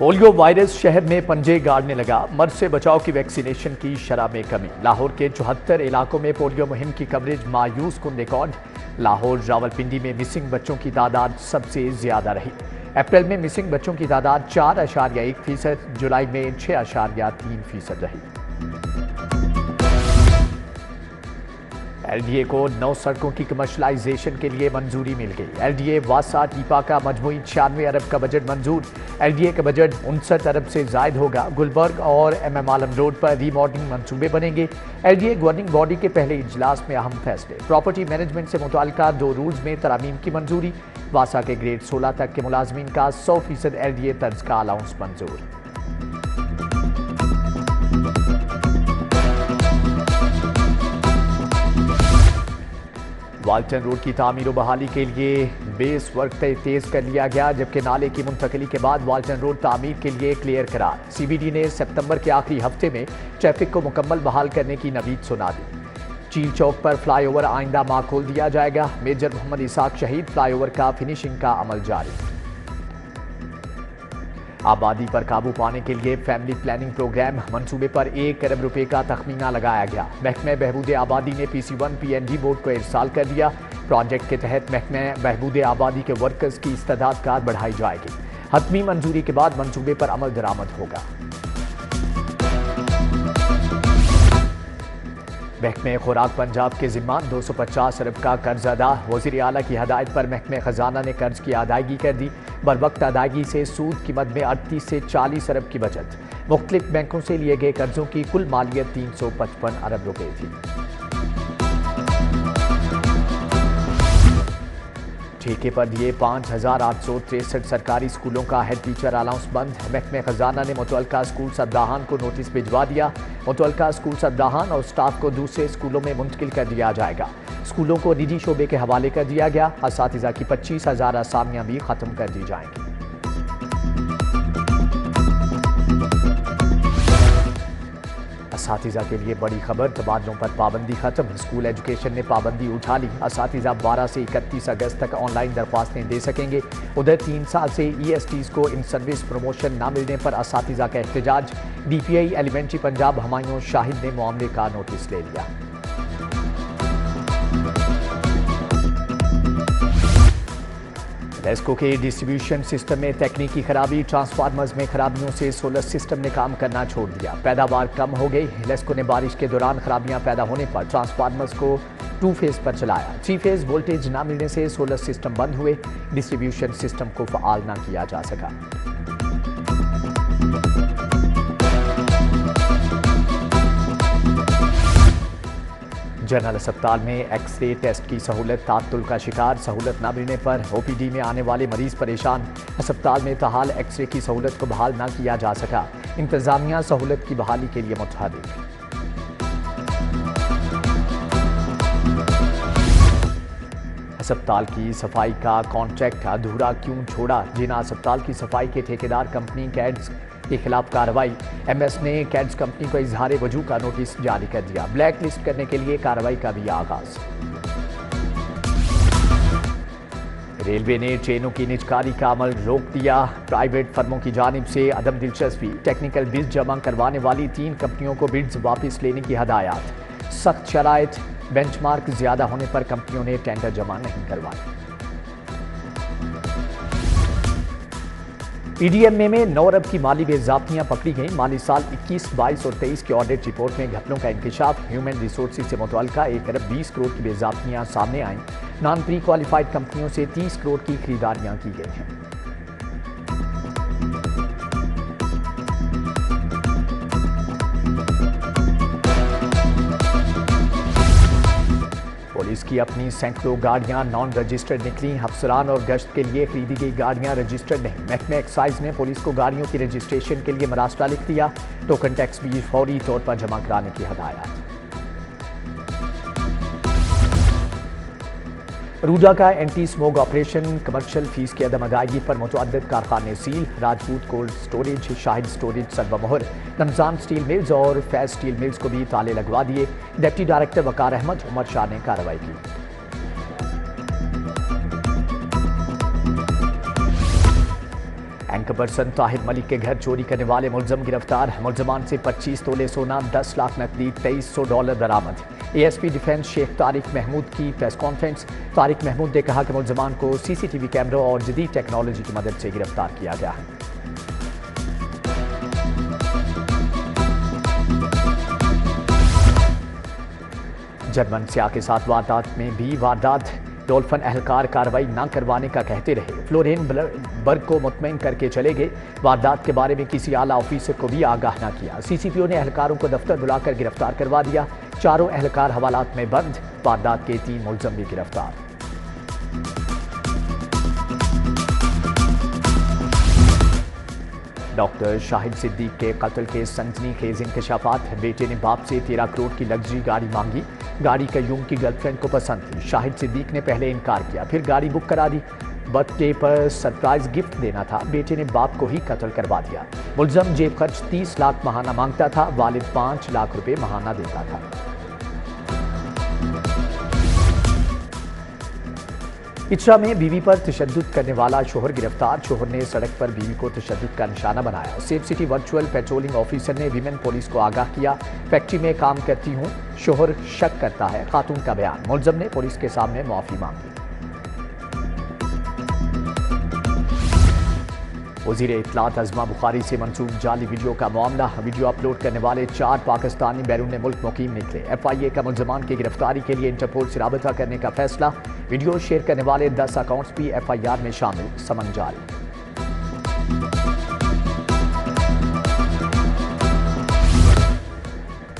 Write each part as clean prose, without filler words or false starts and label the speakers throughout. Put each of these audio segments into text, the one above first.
Speaker 1: Polio virus شہر میں پنجے گاڑنے لگا، مرض سے بچاؤ کی ویکسینیشن کی شرح میں کمی۔ لاہور کے 74 علاقوں میں پولیو مہم کی کوریج مایوس کن ریکارڈ۔ لاہور راولپنڈی میں مسنگ بچوں کی تعداد سب سے زیادہ رہی۔ اپریل میں مسنگ بچوں کی تعداد 4.1%، جولائی میں 6.3% رہی۔ ایل ڈی اے کو 9 سڑکوں کی کمرشلائزیشن کے لیے منظوری مل گئی۔ ایل ڈی اے واسا ٹیپا کا مجموعی 96 ارب کا budget Manzoor. L D A کا بجٹ 59 ارب سے زائد ہوگا۔ گلبرگ اور ایم ایم عالم روڈ پر ری ماڈلنگ منصوبے بنیں گے۔ L D A governing body کے پہلے اجلاس میں اہم فیصلے۔ پراپرٹی مینجمنٹ سے متعلقہ 2 رولز میں ترامیم کی منظوری۔ واسا کے گریڈ 16 تک کے ملازمین کا 100% ایل ڈی اے طرز کا الاؤنس منظور۔ والٹن روڈ کی تعمیر و بحالی کے لیے بیس ورک تیز کر لیا گیا، جبکہ نالے کی منتقلی کے بعد والٹن روڈ تعمیر کے لیے کلیئر قرار۔ سی بی ڈی نے ستمبر کے آخری ہفتے میں ٹریفک کو مکمل بحال کرنے کی نوید سنا دی۔ چیل چوک پر فلائی اوور آئندہ ماہ کھول دیا جائے گا۔ میجر محمد اسحاق شہید فلائی اوور کا فنیشنگ کا عمل جاری۔ آبادی پر قابو پانے کے لیے فیملی پلاننگ پروگرام منصوبے پر 1 ارب روپے کا تخمینہ لگایا گیا۔ محکمہ بہبود آبادی نے پی سی 1 پی این ڈی بورڈ کو ارسال کر دیا۔ پروجیکٹ کے تحت محکمہ بہبود آبادی کے ورکرز کی استعداد کار بڑھائی جائے گی۔ حتمی منظوری کے بعد منصوبے پر عمل درآمد ہوگا۔ محکمہ خوراک پنجاب کے ذمہ 250 ارب کا قرض ادا۔ وزیر اعلیٰ کی ہدایت پر محکمہ خزانہ نے قرض کی ادائیگی کر دی۔ بروقت ادائیگی سے سود کی مد میں 38 سے 40 ارب کی بچت۔ مختلف بینکوں سے لیے گئے قرضوں کی کل مالیت 355 ارب روپے تھی۔ ٹھیکے پر دیے 5863 سرکاری اسکولوں کا ہیڈ ٹیچر الاؤنس بند۔ محکمہ خزانہ نے متعلقہ اسکول سربراہان کو نوٹس بھجوا دیا۔ متعلقہ اسکول سربراہان اور اسٹاف کو دوسرے اسکولوں میں منتقل کر دیا جائے گا۔ اسکولوں کو نجی شعبے کے حوالے کر دیا گیا۔ اساتذہ کی 25,000 اسامیاں بھی ختم کر دی جائیں گی۔ اساتذہ کے لیے بڑی خبر، تبادلوں پر پابندی ختم۔ اسکول ایجوکیشن نے پابندی اٹھا لی۔ اساتذہ 12 سے 31 اگست تک آن لائن درخواستیں دے سکیں گے۔ ادھر 3 سال سے ای ایس ٹیز کو ان سروس پروموشن نہ ملنے پر اساتذہ کا احتجاج۔ ڈی پی آئی ایلیمنٹری پنجاب ہمایوں شاہد نے معاملے کا نوٹس لے لیا۔ لیسکو کے ڈسٹریبیوشن سسٹم میں تکنیکی خرابی، ٹرانسفارمرز میں خرابیوں سے سولر سسٹم نے کام کرنا چھوڑ دیا۔ پیداوار کم ہو گئی۔ لیسکو نے بارش کے دوران خرابیاں پیدا ہونے پر ٹرانسفارمرز کو 2 فیز پر چلایا۔ 3 فیز وولٹیج نہ ملنے سے سولر سسٹم بند ہوئے۔ ڈسٹریبیوشن سسٹم کو فعال نہ کیا جا سکا۔ جنرل اسپتال میں ایکس رے ٹیسٹ کی سہولت تعطل کا شکار۔ سہولت نہ ملنے پر او پی ڈی میں آنے والے مریض پریشان۔ اسپتال میں تاحال ایکس رے کی سہولت کو بحال نہ کیا جا سکا۔ انتظامیہ سہولت کی بحالی کے لیے متحرک۔ اسپتال کی صفائی کا کانٹریکٹ ادھورا کیوں چھوڑا؟ جینا اسپتال کی صفائی کے ٹھیکیدار کمپنی کیڈز کے خلاف کارروائی۔ ایم ایس نے کیڈز کمپنی کو اظہار وجوہ کا نوٹس جاری کر دیا۔ بلیک لسٹ کرنے کے لیے کارروائی کا بھی آغاز۔ ریلوے نے ٹرینوں کی نجکاری کا عمل روک دیا۔ پرائیویٹ فرموں کی جانب سے عدم دلچسپی، ٹیکنیکل بڈز جمع کروانے والی 3 کمپنیوں کو بڈز واپس لینے کی ہدایات۔ سخت شرائط، بینچ مارک زیادہ ہونے پر کمپنیوں نے ٹینڈر جمع نہیں کروائے۔ ای ڈی ایم اے میں 9 ارب کی مالی بے ضابطیاں پکڑی گئیں۔ مالی سال 21، 22 اور 23 کی آڈٹ رپورٹ میں گھپلوں کا انکشاف۔ ہیومن ریسورسز سے متعلقہ 1 ارب 20 کروڑ کی بے ضابطیاں سامنے آئیں۔ نان پری کوالیفائڈ کمپنیوں سے 30 کروڑ کی خریداریاں کی گئی ہیں۔ پولیس کی اپنی سینکڑوں گاڑیاں نان رجسٹرڈ نکلیں۔ افسران اور گشت کے لیے خریدی گئی گاڑیاں رجسٹرڈ نہیں۔ محکمہ ایکسائز نے پولیس کو گاڑیوں کی رجسٹریشن کے لیے مراسلہ لکھ دیا۔ ٹوکن ٹیکس بھی فوری طور پر جمع کرانے کی ہدایات۔ روجا کا anti smog operation, commercial fee کی عدم ادائیگی پر متعدد کارخانے seal. Rajput cold storage, Shahid storage سربہ مہر، رمضان سٹیل ملز اور فیض سٹیل ملز کو بھی تالے لگوا دیے۔ ڈپٹی ڈائریکٹر وقار احمد عمر شاہ نے کارروائی کی۔ اینکر پرسن طاہر ملک کے گھر چوری کرنے والے ملزم گرفتار، ملزمان سے 25 تولے سونا، 10 لاکھ نقدی، $2300 برآمد۔ اے ایس پی ڈیفنس شیخ طارق محمود کی پریس کانفرنس۔ طارق محمود نے کہا کہ ملزمان کو سی سی ٹی وی کیمروں اور جدید ٹیکنالوجی کی مدد سے گرفتار کیا گیا ہے۔ جرمن سیاح کے ساتھ واردات میں بھی واردات، ڈولفن اہلکار کارروائی نہ کروانے کا کہتے رہے، فلورین برگ کو مطمئن کر کے چلے گئے، واردات کے بارے میں کسی اعلیٰ آفیسر کو بھی آگاہ نہ کیا۔ سی سی پی او نے اہلکاروں کو دفتر بلا کر گرفتار کروا دیا، چاروں اہلکار حوالات میں بند، واردات کے 3 ملزم بھی گرفتار۔ ڈاکٹر شاہد صدیق کے قتل کے سنسنی خیز انکشافات، بیٹے نے باپ سے 13 کروڑ کی لگژری گاڑی مانگی، گاڑی قیوم کی گرل فرینڈ کو پسند تھی، شاہد صدیق نے پہلے انکار کیا، پھر گاڑی بک کرا دی، برتھ ڈے پر سرپرائز گفٹ دینا تھا، بیٹے نے باپ کو ہی قتل کروا دیا۔ ملزم جیب خرچ 30 لاکھ ماہانہ مانگتا تھا، والد 5 لاکھ روپے ماہانہ دیتا تھا۔ اچھا میں بیوی پر تشدد کرنے والا شوہر گرفتار، شوہر نے سڑک پر بیوی کو تشدد کا نشانہ بنایا، safe city virtual patrolling officer نے ویمن پولیس کو آگاہ کیا، فیکٹری میں کام کرتی ہوں، شوہر شک کرتا ہے، خاتون کا بیان، ملزم نے پولیس کے سامنے معافی مانگی۔ وزیر اطلاعات عظمہ بخاری سے منسوب جعلی ویڈیو کا معاملہ، ویڈیو اپلوڈ کرنے والے 4 پاکستانی بیرون ملک مقیم نکلے، ایف آئی اے کا ملزمان کی گرفتاری کے لیے انٹرپول سے رابطہ کرنے کا فیصلہ، ویڈیو شیئر کرنے والے 10 اکاؤنٹس بھی ایف آئی آر میں شامل، سمن جاری۔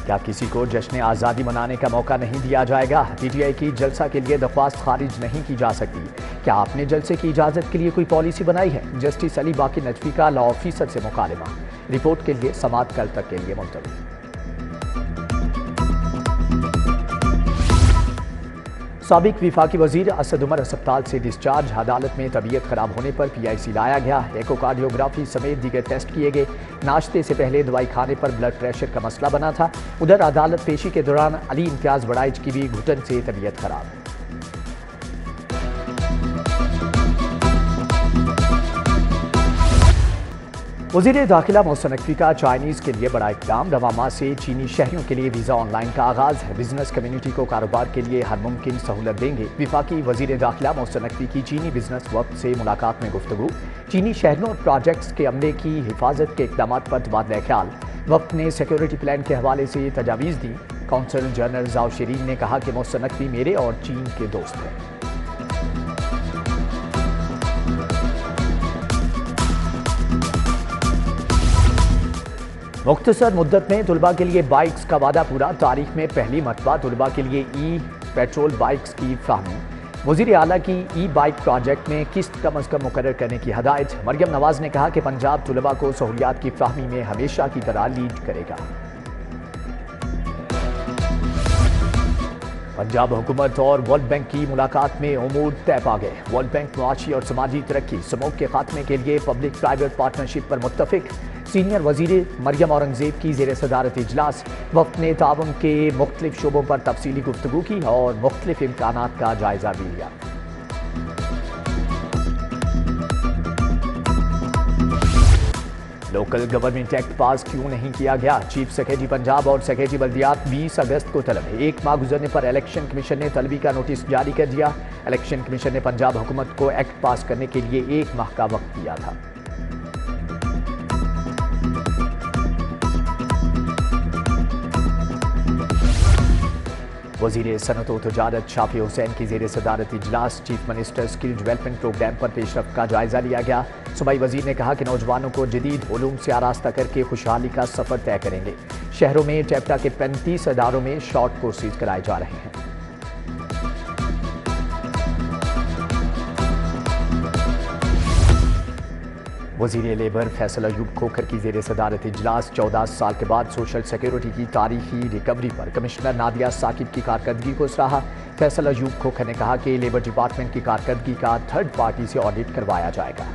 Speaker 1: کیا کسی کو جشن آزادی منانے کا موقع نہیں دیا جائے گا؟ پی ٹی آئی کی جلسہ کے لیے درخواست خارج نہیں کی جا سکتی، کیا آپ نے جلسے کی اجازت کے لیے کوئی پالیسی بنائی ہے؟ جسٹس علی باقی نجفی کا لا آفیسر سے مکالمہ، رپورٹ کے لیے سماعت کل تک کے لیے ملتوی۔ سابق وفاقی وزیر اسد عمر ہسپتال سے ڈسچارج، عدالت میں طبیعت خراب ہونے پر پی آئی سی لایا گیا، ایکوکارڈیوگرافی سمیت دیگر ٹیسٹ کیے گئے، ناشتے سے پہلے دوائی کھانے پر بلڈ پریشر کا مسئلہ بنا تھا۔ ادھر عدالت پیشی کے دوران علی امتیاز بڑائچ کی بھی گھٹن سے طبیعت خراب۔ وزیر داخلہ محسن نقوی کا چائنیز کے لیے بڑا اقدام، رواں ماہ سے چینی شہریوں کے لیے ویزا آن لائن کا آغاز، بزنس کمیونٹی کو کاروبار کے لیے ہر ممکن سہولت دیں گے۔ وفاقی وزیر داخلہ محسن نقوی کی چینی بزنس وفد سے ملاقات میں گفتگو، چینی شہریوں اور پروجیکٹس کے عملے کی حفاظت کے اقدامات پر تبادلہ خیال، وفد نے سیکیورٹی پلان کے حوالے سے تجاویز دی، کونسل جنرل زاؤ شیرین نے کہا کہ محسن نقوی میرے اور چین کے دوست ہیں۔ مختصر مدت میں طلباء کے لیے بائکس کا وعدہ پورا، تاریخ میں پہلی مرتبہ طلباء کے لیے ای پیٹرول بائکس کی فراہمی، وزیر اعلیٰ کی ای بائک پروجیکٹ میں قسط کم از کم مقرر کرنے کی ہدایت، مریم نواز نے کہا کہ پنجاب طلباء کو سہولیات کی فراہمی میں ہمیشہ کی طرح لیڈ کرے گا۔ پنجاب حکومت اور ورلڈ بینک کی ملاقات میں امور طے پا گئے، ورلڈ بینک معاشی اور سماجی ترقی، سموگ کے خاتمے کے لیے پبلک پرائیویٹ پارٹنرشپ پر متفق، سینئر وزیر مریم اورنگزیب کی زیر صدارت اجلاس، وفد نے تعاون کے مختلف شعبوں پر تفصیلی گفتگو کی اور مختلف امکانات کا جائزہ بھی لیا۔ لوکل گورنمنٹ ایکٹ پاس کیوں نہیں کیا گیا؟ چیف سیکریٹری پنجاب اور سیکریٹری بلدیات 20 اگست کو طلب ہے، 1 ماہ گزرنے پر الیکشن کمیشن نے طلبی کا نوٹس جاری کر دیا، الیکشن کمیشن نے پنجاب حکومت کو ایکٹ پاس کرنے کے لیے 1 ماہ کا وقت دیا تھا۔ وزیر صنعت و تجارت شافی حسین کی زیر صدارت اجلاس، chief minister skill development programme پر پیش رفت کا جائزہ لیا گیا، صوبائی وزیر نے کہا کہ نوجوانوں کو جدید علوم سے آراستہ کر کے خوشحالی کا سفر طے کریں گے، شہروں میں ٹیپٹا کے 35 اداروں میں شارٹ کورسز کرائے جا رہے ہیں۔ وزیر لیبر فیصل ایوب کھوکھر کی زیر صدارت اجلاس، 14 سال کے بعد سوشل سیکیورٹی کی تاریخی ریکوری پر کمشنر نادیہ ثاقب کی کارکردگی کو سراہا، فیصل ایوب کھوکھر نے کہا کہ لیبر ڈپارٹمنٹ کی کارکردگی کا تھرڈ پارٹی سے آڈٹ کروایا جائے گا۔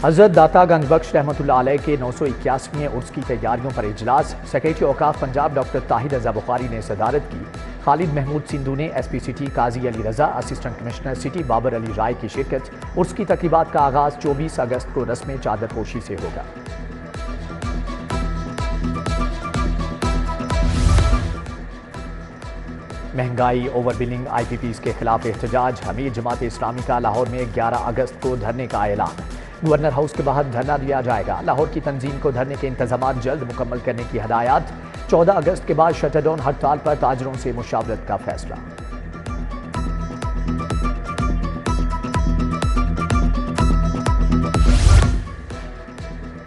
Speaker 1: حضرت داتا گنج بخش رحمۃ اللہ علیہ کے 981ویں عرس کی تیاریوں پر اجلاس، سیکریٹری اوقاف پنجاب ڈاکٹر طاہر رضا بخاری نے صدارت کی، خالد محمود سندھو نے ایس پی سٹی قاضی Ali Raza, assistant commissioner city Babar علی رائے کی شرکت۔ عرس کی تقریبات کا آغاز 24 اگست کو رسم چادر پوشی سے ہوگا۔ مہنگائی، اوور بلنگ، آئی پی پیز کے خلاف احتجاج۔ امیر جماعت اسلامی کا لاہور میں 11 اگست کو دھرنے کا اعلان۔ گورنر ہاؤس کے باہر دھرنا دیا جائے گا۔ لاہور کی تنظیم کو دھرنے کے انتظامات جلد مکمل کرنے کی ہدایات۔ 14 اگست کے بعد شٹر ڈاؤن ہڑتال پر تاجروں سے مشاورت کا فیصلہ۔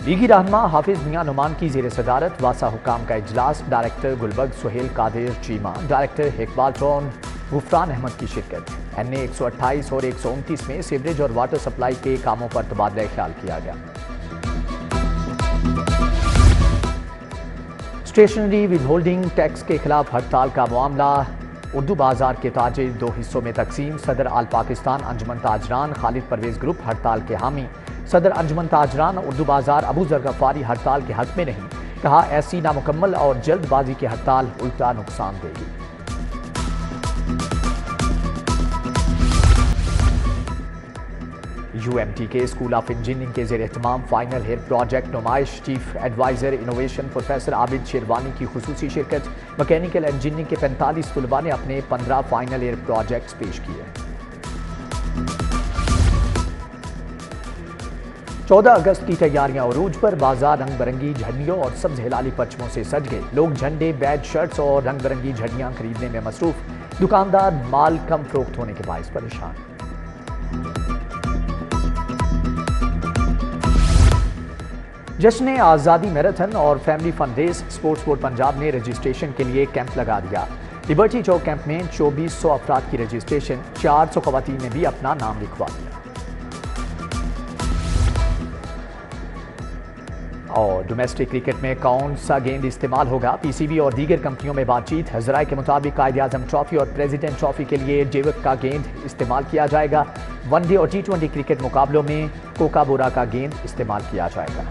Speaker 1: لیگی رہنما حافظ میاں نعمان کی زیر صدارت واسا حکام کا اجلاس۔ ڈائریکٹر گلبرگ سہیل قادر چیمہ، ڈائریکٹر اقبال ٹون غفران احمد کی شرکت۔ این اے 128 اور 129 میں سیوریج اور واٹر سپلائی کے کاموں پر تبادلہ خیال کیا گیا۔ اسٹیشنری ود ہولڈنگ ٹیکس کے خلاف ہڑتال کا معاملہ۔ اردو بازار کے تاجر 2 حصوں میں تقسیم۔ صدر آل پاکستان انجمن تاجران خالد پرویز گروپ ہڑتال کے حامی۔ صدر انجمن تاجران اردو بازار ابو ذر غفاری ہڑتال کے حق میں نہیں، کہا ایسی نامکمل اور جلد بازی کی ہڑتال الٹا نقصان دے گی۔ یو ایم ٹی کے اسکول آف انجینئرنگ کے زیر اہتمام فائنل ایئر پروجیکٹ نمائش۔ چیف ایڈوائزر انوویشن پروفیسر عابد شیروانی کی خصوصی شرکت۔ میکینیکل انجینئرنگ کے 45 طلباء نے اپنے 15 فائنل ایئر پروجیکٹس پیش کیے۔ 14 اگست کی تیاریاں عروج پر۔ بازار رنگ برنگی جھنڈیوں اور سبز ہلالی پرچموں سے سج گئے۔ لوگ جھنڈے، بیج، شرٹس اور رنگ برنگی جھنڈیاں خریدنے میں مصروف۔ دکاندار مال کم فروخت ہونے کے باعث پریشان۔ جشن آزادی میراتھن اور فیملی فن ریس۔ سپورٹس بورڈ پنجاب نے رجسٹریشن کے لیے کیمپ لگا دیا۔ لبرٹی چوک کیمپ میں 2400 افراد کی رجسٹریشن، 400 خواتین نے بھی اپنا نام لکھوا دیا۔ اور ڈومیسٹک کرکٹ میں کون سا گیند استعمال ہوگا؟ پی سی بی اور دیگر کمپنیوں میں بات چیت۔ ذرائع کے مطابق قائد اعظم ٹرافی اور پریزیڈنٹ ٹرافی کے لیے ڈیوک کا گیند استعمال کیا جائے گا۔ ون ڈے اور T20 کرکٹ مقابلوں میں کوکا بورا کا گیند استعمال کیا جائے گا۔